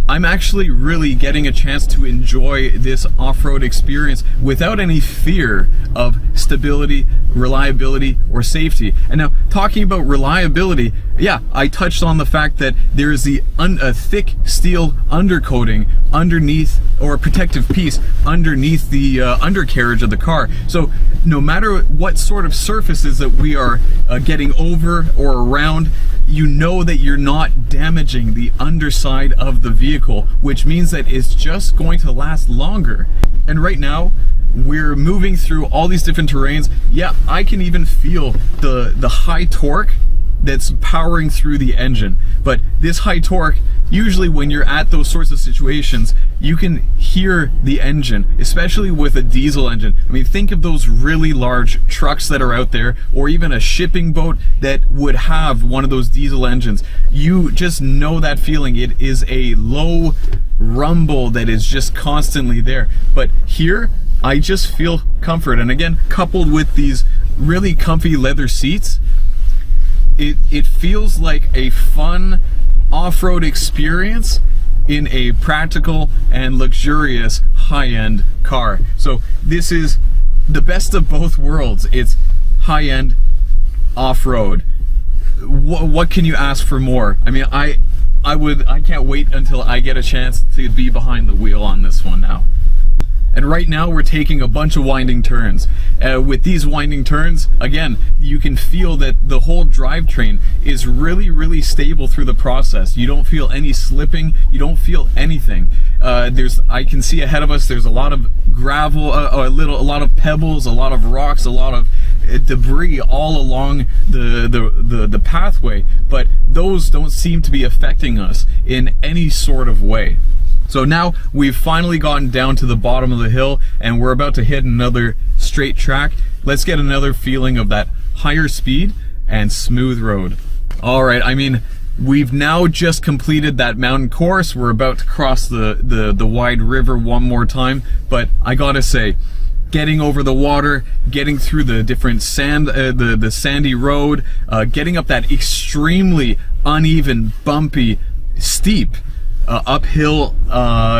I'm actually really getting a chance to enjoy this off-road experience without any fear of stability, reliability, or safety. And now, talking about reliability, yeah, I touched on the fact that there is a thick steel undercoating underneath, or a protective piece underneath the undercarriage of the car. So no matter what sort of surfaces that we are getting over or around, you know that you're not damaging the underside of the vehicle, which means that it's just going to last longer. And right now, we're moving through all these different terrains. Yeah, I can even feel the high torque that's powering through the engine. But this high torque, usually when you're at those sorts of situations, you can hear the engine, especially with a diesel engine. I mean, think of those really large trucks that are out there, or even a shipping boat that would have one of those diesel engines. You just know that feeling. It is a low rumble that is just constantly there. But here, I just feel comfort. And again, coupled with these really comfy leather seats, it feels like a fun off-road experience in a practical and luxurious high-end car. So this is the best of both worlds. It's high-end off-road. What can you ask for more? I mean, I can't wait until I get a chance to be behind the wheel on this one now. And right now we're taking a bunch of winding turns. With these winding turns, again, you can feel that the whole drivetrain is really, really stable through the process. You don't feel any slipping, you don't feel anything. I can see ahead of us, there's a lot of gravel, a lot of pebbles, a lot of rocks, a lot of debris all along the pathway, but those don't seem to be affecting us in any sort of way. So now we've finally gotten down to the bottom of the hill, and we're about to hit another straight track. Let's get another feeling of that higher speed and smooth road. All right, I mean, we've now just completed that mountain course. We're about to cross the wide river one more time, but I gotta say, getting over the water, getting through the different sand, the sandy road, getting up that extremely uneven, bumpy, steep uphill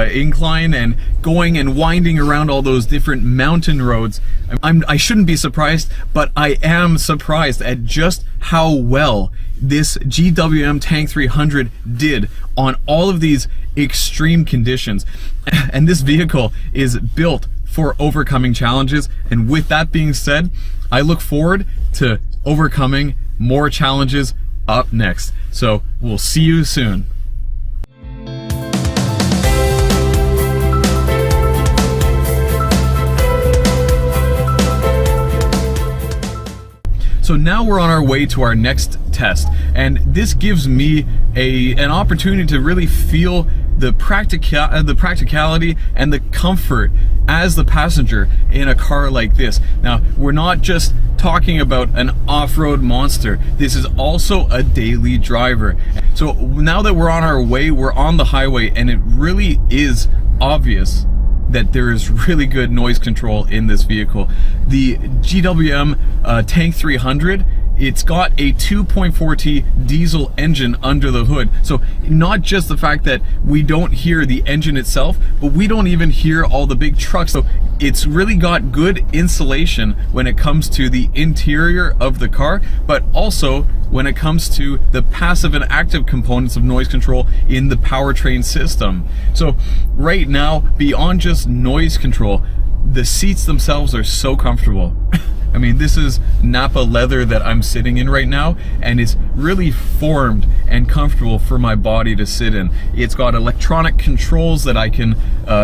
incline, and going and winding around all those different mountain roads. I shouldn't be surprised, but I am surprised at just how well this GWM Tank 300 did on all of these extreme conditions. And this vehicle is built for overcoming challenges. And with that being said, I look forward to overcoming more challenges up next. So we'll see you soon. So now we're on our way to our next test, and this gives me an opportunity to really feel the practicality and the comfort as the passenger in a car like this. Now, we're not just talking about an off-road monster. This is also a daily driver. So now that we're on our way, we're on the highway, and it really is obvious that there is really good noise control in this vehicle. The GWM Tank 300, it's got a 2.4T diesel engine under the hood. So not just the fact that we don't hear the engine itself, but we don't even hear all the big trucks. So it's really got good insulation when it comes to the interior of the car, but also when it comes to the passive and active components of noise control in the powertrain system. So right now, beyond just noise control, the seats themselves are so comfortable. I mean, this is Napa leather that I'm sitting in right now, and it's really formed and comfortable for my body to sit in. It's got electronic controls that I can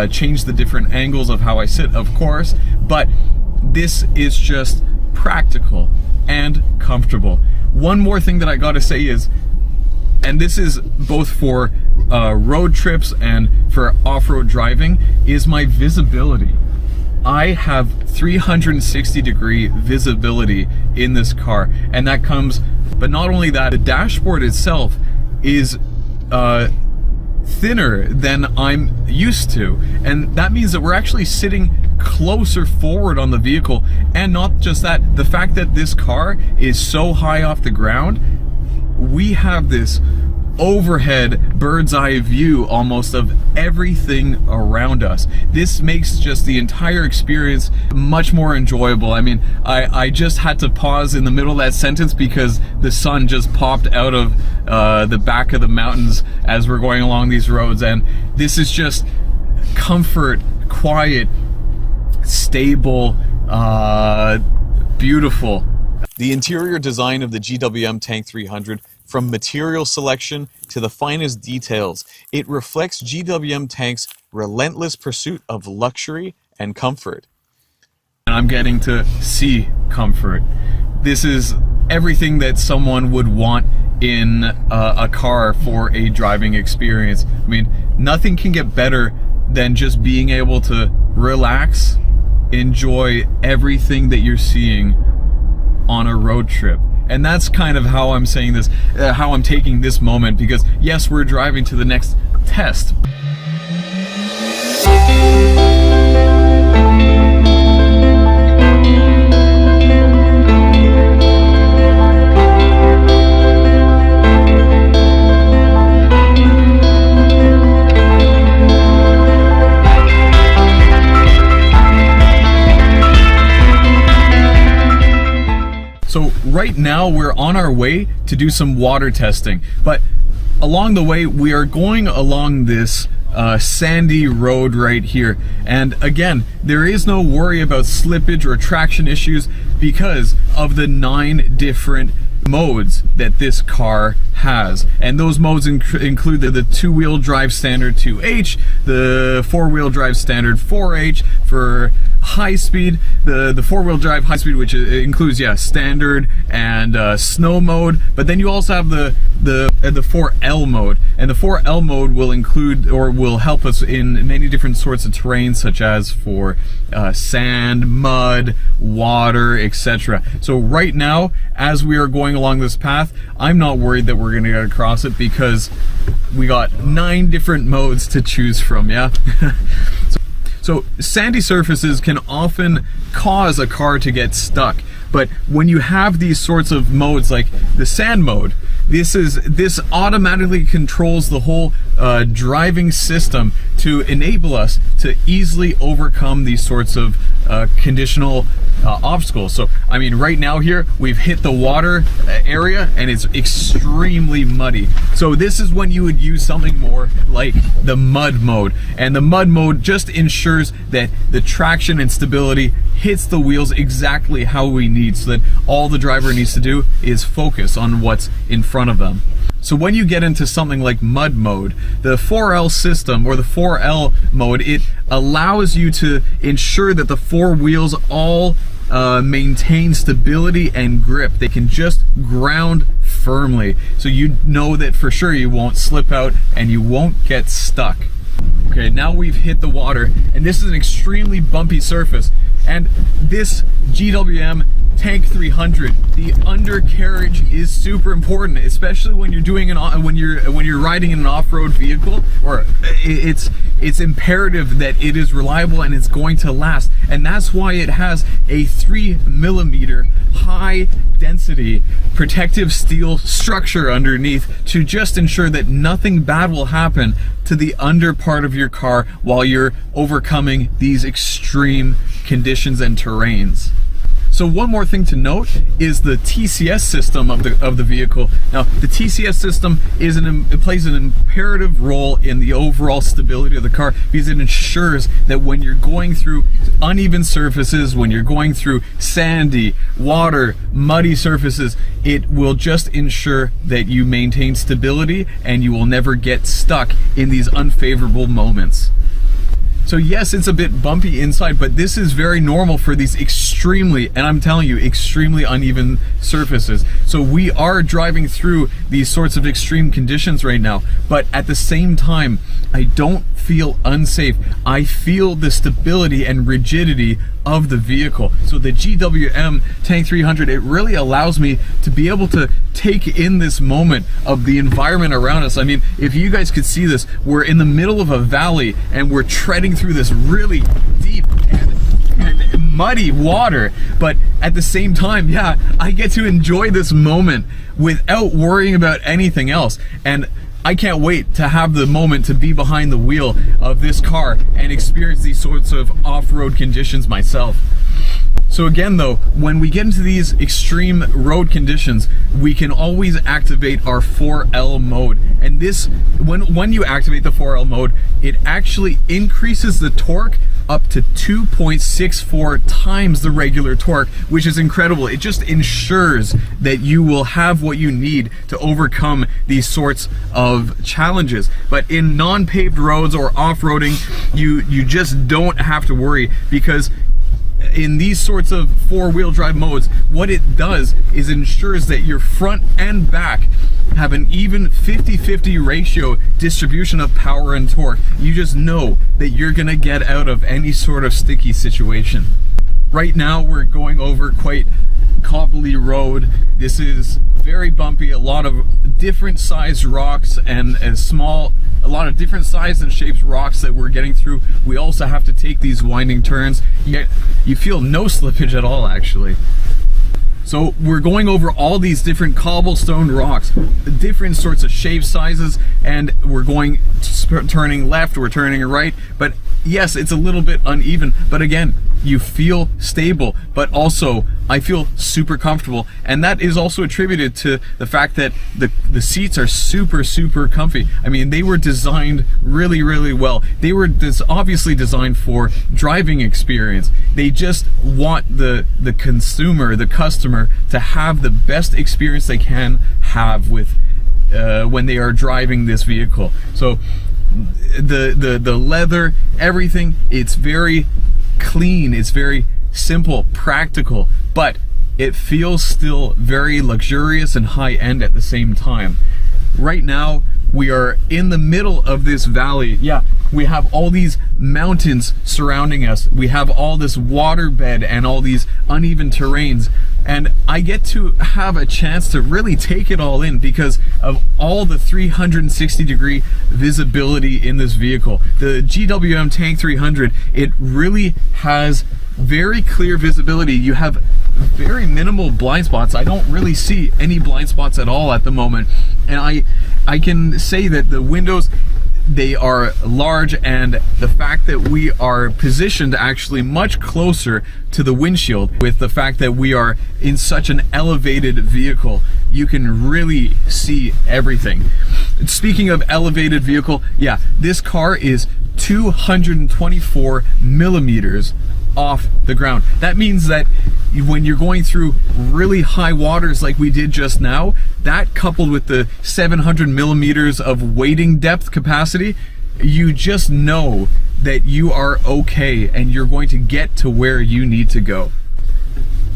change the different angles of how I sit, of course, but this is just practical and comfortable. One more thing that I gotta say is, and this is both for road trips and for off-road driving, is my visibility. I have 360-degree visibility in this car, and that comes, but not only that, the dashboard itself is thinner than I'm used to, and that means that we're actually sitting closer forward on the vehicle. And not just that, the fact that this car is so high off the ground, we have this overhead bird's eye view almost of everything around us. This makes just the entire experience much more enjoyable. I mean, I just had to pause in the middle of that sentence because the sun just popped out of the back of the mountains as we're going along these roads, and this is just comfort, quiet, stable, beautiful. The interior design of the GWM Tank 300, from material selection to the finest details, it reflects GWM Tank's relentless pursuit of luxury and comfort. And I'm getting to see comfort. This is everything that someone would want in a car for a driving experience. I mean, nothing can get better than just being able to relax, enjoy everything that you're seeing on a road trip. And that's kind of how I'm saying this, how I'm taking this moment, because yes, we're driving to the next test. So right now we're on our way to do some water testing, but along the way we are going along this sandy road right here, and again, there is no worry about slippage or traction issues because of the 9 different modes that this car has. And those modes include the 2-wheel drive standard 2H, the 4-wheel drive standard 4H for high speed, the 4-wheel drive high speed, which includes, yeah, standard and snow mode, but then you also have the 4L mode, and the 4L mode will include, or will help us in many different sorts of terrain, such as for sand, mud, water, etc. So right now, as we are going along this path, I'm not worried that we're going to get across it because we got 9 different modes to choose from, yeah? So sandy surfaces can often cause a car to get stuck, but when you have these sorts of modes like the sand mode, this automatically controls the whole driving system to enable us to easily overcome these sorts of conditional obstacles. So I mean, right now here we've hit the water area and it's extremely muddy. So this is when you would use something more like the mud mode, and the mud mode just ensures that the traction and stability hits the wheels exactly how we need, so that all the driver needs to do is focus on what's in front of them. So when you get into something like mud mode, the 4L system, or the 4L mode, it allows you to ensure that the 4 wheels all maintain stability and grip. They can just ground firmly, so you know that for sure you won't slip out and you won't get stuck. Okay, now we've hit the water, and this is an extremely bumpy surface, and this GWM Tank 300, the undercarriage is super important, especially when you're doing when you're riding in an off-road vehicle. Or it's imperative that it is reliable and it's going to last, and that's why it has a 3mm high density protective steel structure underneath to just ensure that nothing bad will happen to the under part of your car while you're overcoming these extreme conditions and terrains. So one more thing to note is the TCS system of the vehicle. Now, the TCS system it plays an imperative role in the overall stability of the car, because it ensures that when you're going through uneven surfaces, when you're going through sandy, water, muddy surfaces, it will just ensure that you maintain stability and you will never get stuck in these unfavorable moments. So yes, it's a bit bumpy inside, but this is very normal for these extremely, and I'm telling you, extremely uneven surfaces. So we are driving through these sorts of extreme conditions right now, but at the same time, I don't feel unsafe. I feel the stability and rigidity of the vehicle. So the GWM Tank 300, it really allows me to be able to take in this moment of the environment around us. I mean, if you guys could see this, we're in the middle of a valley and we're treading through this really deep and muddy water, but at the same time, yeah, I get to enjoy this moment without worrying about anything else. And I can't wait to have the moment to be behind the wheel of this car and experience these sorts of off-road conditions myself. So again though, when we get into these extreme road conditions, we can always activate our 4L mode. And this, when you activate the 4L mode, it actually increases the torque up to 2.64 times the regular torque, which is incredible. It just ensures that you will have what you need to overcome these sorts of challenges. But in non-paved roads or off-roading, you just don't have to worry, because in these sorts of four-wheel drive modes, what it does is ensures that your front and back have an even 50-50 ratio distribution of power and torque. You just know that you're gonna get out of any sort of sticky situation. Right now we're going over quite cobbly road. This is very bumpy, a lot of different sized rocks and a lot of different size and shapes rocks that we're getting through. We also have to take these winding turns, yet you feel no slippage at all actually. So we're going over all these different cobblestone rocks, different sorts of shape sizes, and we're going turning left, we're turning right, but yes, it's a little bit uneven, but again, you feel stable, but also I feel super comfortable, and that is also attributed to the fact that the seats are super comfy. I mean, they were designed really well. They were obviously designed for driving experience. They just want the consumer, the customer, to have the best experience they can have with when they are driving this vehicle. So the leather, everything, it's very clean, it's very simple, practical, but it feels still very luxurious and high-end at the same time. Right now we are in the middle of this valley. Yeah, we have all these mountains surrounding us, we have all this water bed and all these uneven terrains, and I get to have a chance to really take it all in because of all the 360-degree visibility in this vehicle. The GWM Tank 300, it really has very clear visibility. You have very minimal blind spots. I don't really see any blind spots at all at the moment, and I can say that the windows, they are large, and the fact that we are positioned actually much closer to the windshield, with the fact that we are in such an elevated vehicle, you can really see everything. Speaking of elevated vehicle, yeah, this car is 224 millimeters off the ground. That means that when you're going through really high waters like we did just now, that coupled with the 700 millimeters of wading depth capacity, you just know that you are okay and you're going to get to where you need to go.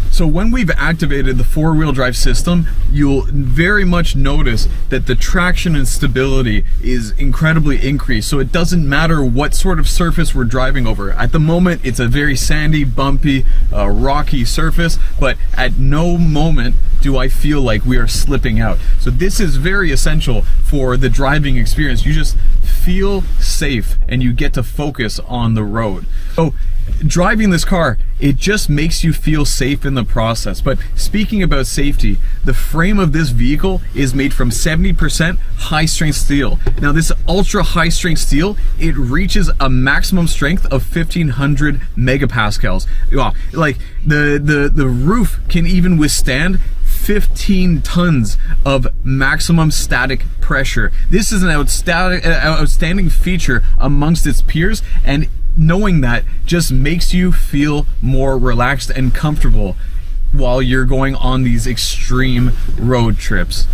So when we've activated the 4-wheel drive system, you'll very much notice that the traction and stability is incredibly increased. So it doesn't matter what sort of surface we're driving over. At the moment, it's a very sandy, bumpy, rocky surface, but at no moment do I feel like we are slipping out. So this is very essential for the driving experience. You just feel safe and you get to focus on the road. So driving this car, it just makes you feel safe in the process. But speaking about safety, the frame of this vehicle is made from 70% high strength steel. Now this ultra high strength steel, it reaches a maximum strength of 1500 megapascals. Wow, like the roof can even withstand 15 tons of maximum static pressure. This is an outstanding feature amongst its peers, and knowing that just makes you feel more relaxed and comfortable while you're going on these extreme road trips.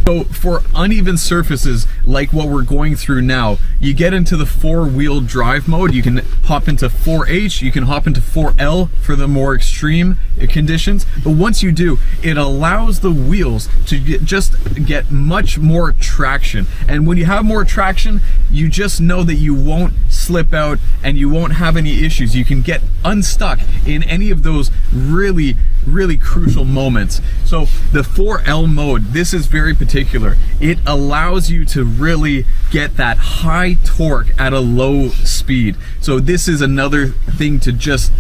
So for uneven surfaces like what we're going through now, you get into the 4-wheel drive mode. You can hop into 4H, you can hop into 4L for the more extreme conditions. But once you do, it allows the wheels to just get much more traction. And when you have more traction, you just know that you won't slip out and you won't have any issues. You can get unstuck in any of those really crucial moments. So the 4L mode, this is very particular. It allows you to really get that high torque at a low speed. So this is another thing to just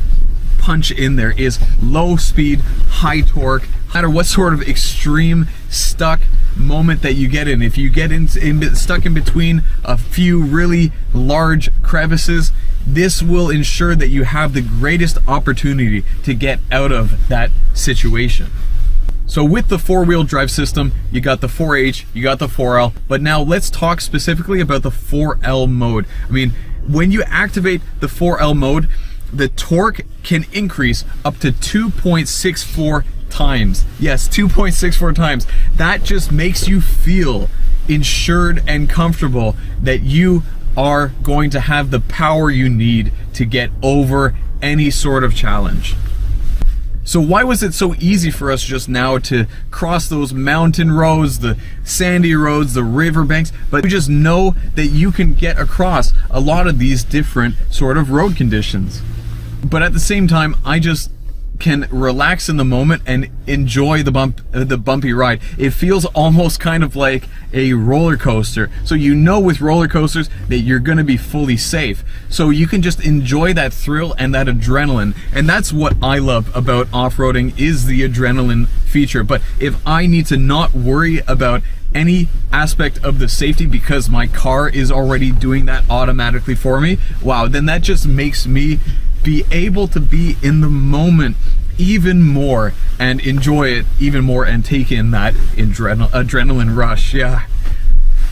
punch in there, is low speed, high torque. No matter what sort of extreme stuck moment that you get in, if you get stuck in between a few really large crevices, this will ensure that you have the greatest opportunity to get out of that situation. So with the 4-wheel drive system, you got the 4H, you got the 4L, but now let's talk specifically about the 4L mode. I mean, when you activate the 4L mode, the torque can increase up to 2.64 times. Yes, 2.64 times. That just makes you feel insured and comfortable that you are going to have the power you need to get over any sort of challenge. So why was it so easy for us just now to cross those mountain roads, the sandy roads, the riverbanks? But you just know that you can get across a lot of these different sort of road conditions. But at the same time, I just can relax in the moment and enjoy the bumpy ride. It feels almost kind of like a roller coaster. So you know with roller coasters that you're going to be fully safe. So you can just enjoy that thrill and that adrenaline. And that's what I love about off-roading, is the adrenaline feature. But if I need to not worry about any aspect of the safety because my car is already doing that automatically for me, wow, then that just makes me be able to be in the moment even more and enjoy it even more and take in that adrenaline rush. Yeah.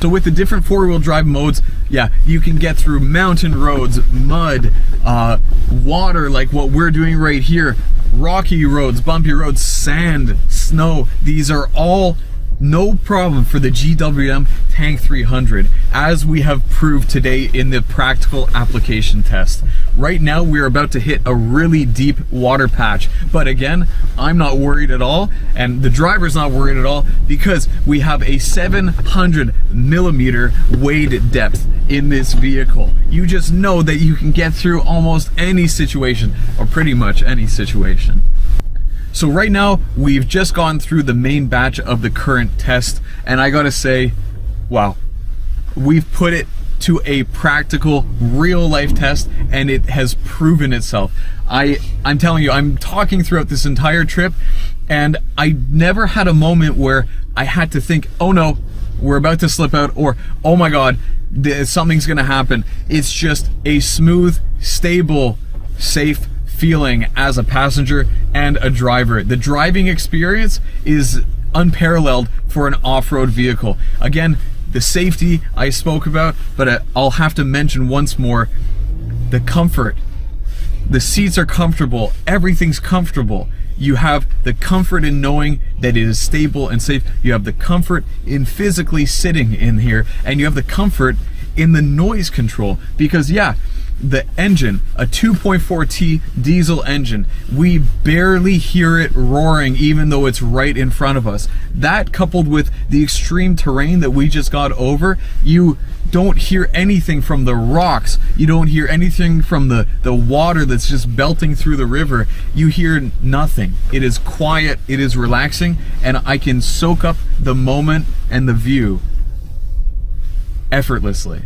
So with the different 4-wheel drive modes, yeah, you can get through mountain roads, mud, water like what we're doing right here, rocky roads, bumpy roads, sand, snow. These are all no problem for the GWM Tank 300, as we have proved today in the practical application test. Right now we're about to hit a really deep water patch, but again, I'm not worried at all, and the driver's not worried at all, because we have a 700 millimeter wade depth in this vehicle. You just know that you can get through almost any situation, or pretty much any situation. So right now, we've just gone through the main batch of the current test, and I gotta say, wow, we've put it to a practical, real-life test, and it has proven itself. I'm telling you, I'm talking throughout this entire trip, and I never had a moment where I had to think, oh no, we're about to slip out, or oh my god, something's gonna happen. It's just a smooth, stable, safe feeling as a passenger and a driver. The driving experience is unparalleled for an off-road vehicle. Again, the safety I spoke about, but I'll have to mention once more the comfort. The seats are comfortable, everything's comfortable. You have the comfort in knowing that it is stable and safe. You have the comfort in physically sitting in here, and you have the comfort in the noise control, because yeah, the engine, a 2.4T diesel engine, we barely hear it roaring even though it's right in front of us. That coupled with the extreme terrain that we just got over, you don't hear anything from the rocks, you don't hear anything from the water that's just belting through the river. You hear nothing. It is quiet, it is relaxing, and I can soak up the moment and the view effortlessly.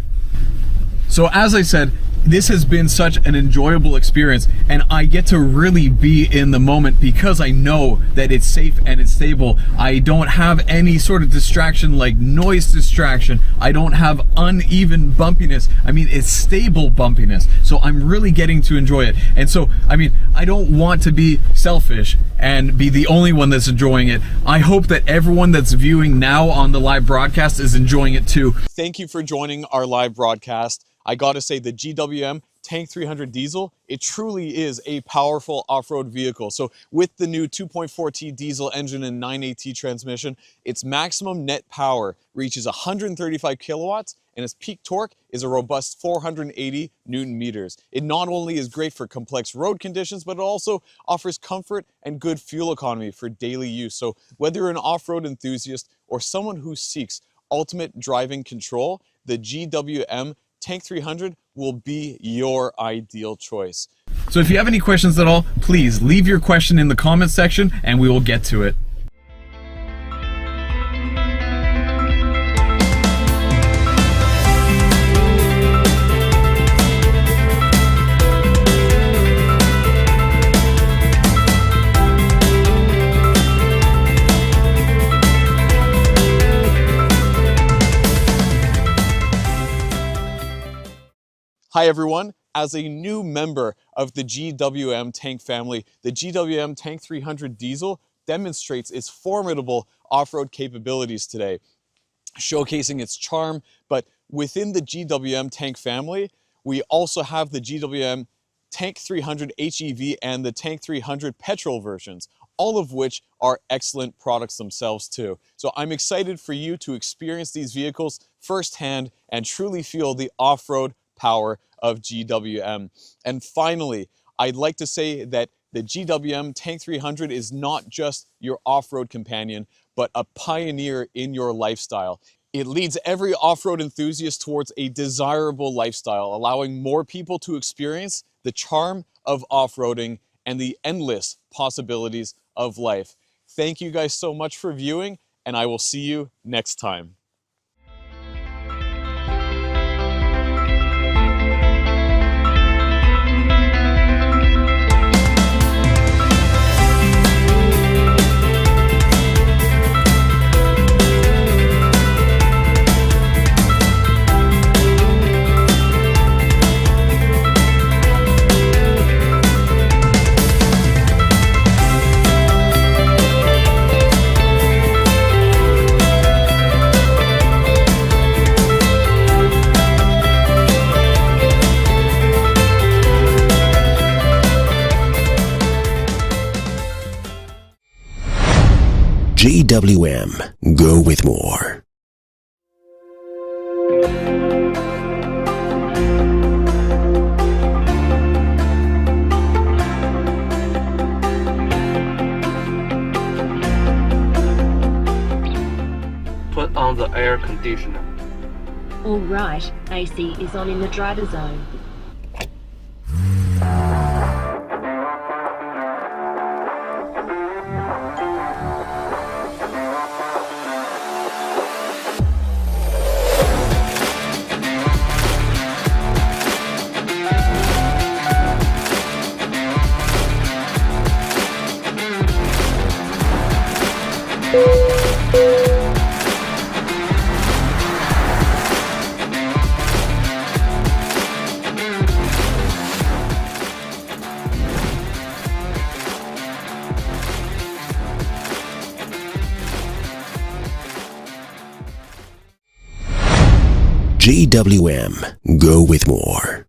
So as I said, this has been such an enjoyable experience, and I get to really be in the moment because I know that it's safe and it's stable. I don't have any sort of distraction like noise distraction. I don't have uneven bumpiness. I mean, it's stable bumpiness. So I'm really getting to enjoy it. And so, I mean, I don't want to be selfish and be the only one that's enjoying it. I hope that everyone that's viewing now on the live broadcast is enjoying it too. Thank you for joining our live broadcast. I gotta say, the GWM Tank 300 diesel, it truly is a powerful off-road vehicle. So with the new 2.4T diesel engine and 9AT transmission, its maximum net power reaches 135 kilowatts, and its peak torque is a robust 480 Newton meters. It not only is great for complex road conditions, but it also offers comfort and good fuel economy for daily use. So whether you're an off-road enthusiast or someone who seeks ultimate driving control, the GWM Tank 300 will be your ideal choice. So if you have any questions at all, please leave your question in the comment section and we will get to it. Hi everyone, as a new member of the GWM Tank family, the GWM Tank 300 diesel demonstrates its formidable off-road capabilities today, showcasing its charm. But within the GWM Tank family, we also have the GWM Tank 300 HEV and the Tank 300 petrol versions, all of which are excellent products themselves too. So I'm excited for you to experience these vehicles firsthand and truly feel the off-road power of GWM. And finally, I'd like to say that the GWM Tank 300 is not just your off-road companion, but a pioneer in your lifestyle. It leads every off-road enthusiast towards a desirable lifestyle, allowing more people to experience the charm of off-roading and the endless possibilities of life. Thank you guys so much for viewing, and I will see you next time. GWM, go with more. Put on the air conditioner. All right, AC is on in the driver zone. GWM, go with more.